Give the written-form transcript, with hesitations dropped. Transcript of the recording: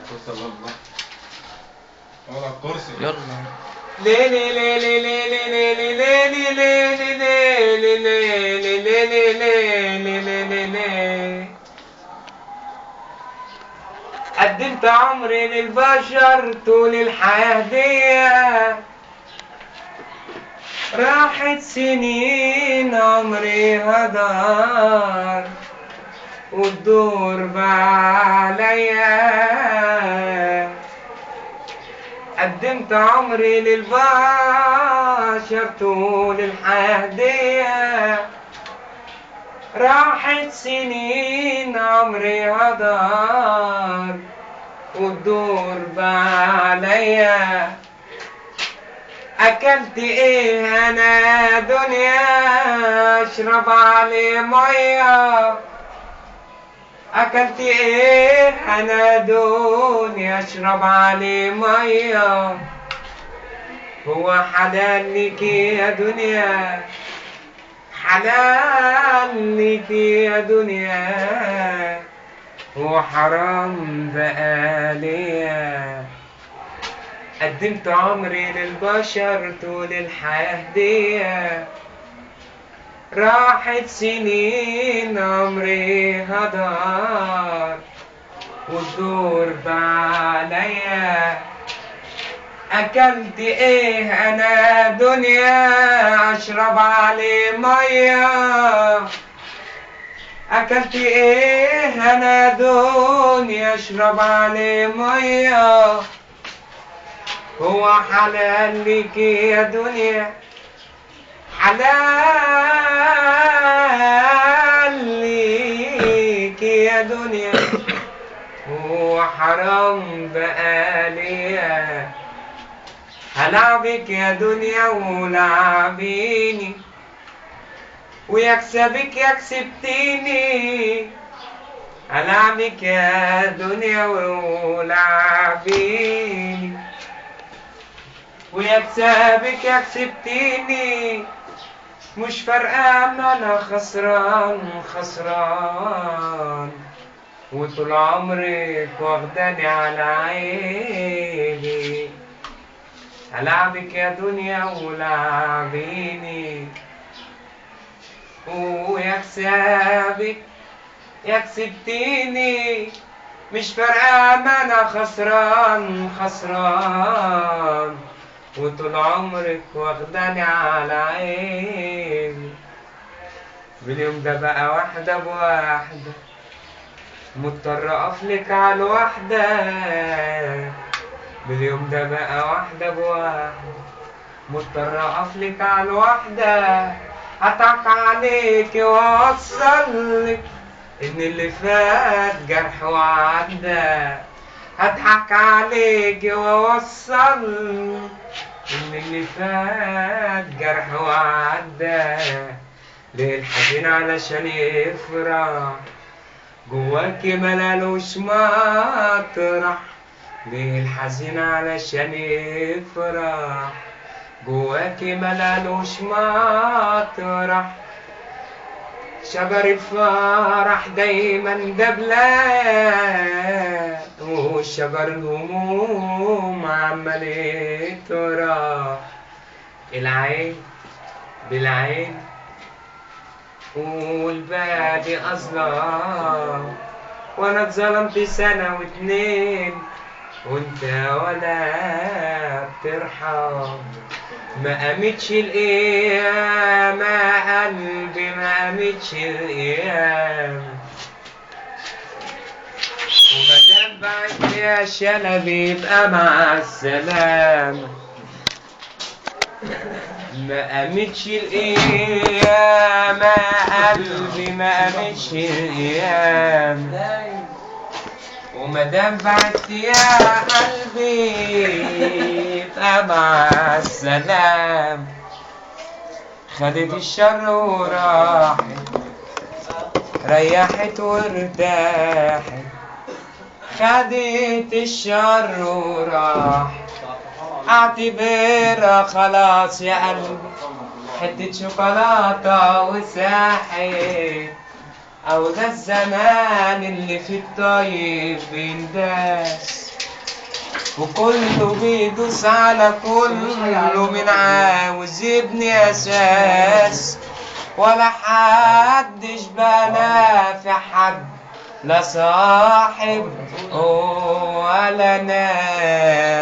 وصل الله. اقعد على الكرسي. يلا. ليلي ليلي ليلي ليلي ليلي ليلي ليلي ليلي ليلي ليلي ليلي. قدمت عمري للبشر طول الحياة دي، راحت سنين عمري هدار والدور بعليا. قدمت عمري للبشر طول الحياة دي، راحت سنين عمري هدار والدور بعليا. أكلت إيه أنا دنيا أشرب عليه مية، أكلت إيه أنا دنيا أشرب عليه مية. هو حلال ليكي يا دنيا، حلال ليكي يا دنيا، وحرام بقاليا. قدمت عمري للبشر طول الحياة دي، راحت سنين عمري هدار والدور بعليا. أكلت إيه أنا دنيا أشرب عليه مية، أكلت إيه أنا دنيا أشرب عليه مية. هو حلال ليكي يا دنيا، حلال ليكي يا دنيا، وحرام بقاليا. هلعبك يا دنيا ولعبيني، ويكسبك يكسبتيني. هلعبك يا دنيا ولعبيني، ويكسبك يكسبتيني. مش فارقة ما انا خسران خسران، وطول عمرك واخداني على عيني. هلعبك يا دنيا ولعبيني، ويكسبك يكسبتيني. مش فارقة ما انا خسران خسران، وطول عمرك واخداني على عيني. باليوم ده بقى واحدة بواحدة، مضطر اقفلك على الواحدة. باليوم ده بقى واحدة بواحدة، مضطر اقفلك على الواحدة. هضحك عليك واوصلك ان اللي فات جرح وعدى. هضحك عليك واوصلك ان اللي فات جرح وعدى. ليه الحزين علشان يفرح جواكي ملالوش مطرح. ليه الحزين علشان يفرح جواكي ملالوش مطرح. شجر الفرح دايما دبلان، وشجر الهموم عمال يطرح. العين بالعين والباقي أظلام، وانا اتظلمت سنة واتنين وانت ولا بترحم. ما قامتش القيامة قلبي، ما قامتش القيامة. ومادام بعت يا شلبي يبقى مع السلامة. ما قامتش القيامة قلبي، ما قامتش القيامة. ومادام بعت يا قلبي يبقى مع السلام. خدت الشر وراحت، ريحت وارتاحت. خدت الشر وراحت، اعتبرها خلاص يا قلبي حتة شوكولاتة وساحت. أو ده الزمان اللي في الطيب بينداس. وكله بيدوس على كله، من عاوز يبني اساس، ولا حدش بلا في حد، لا صاحب ولا ناس.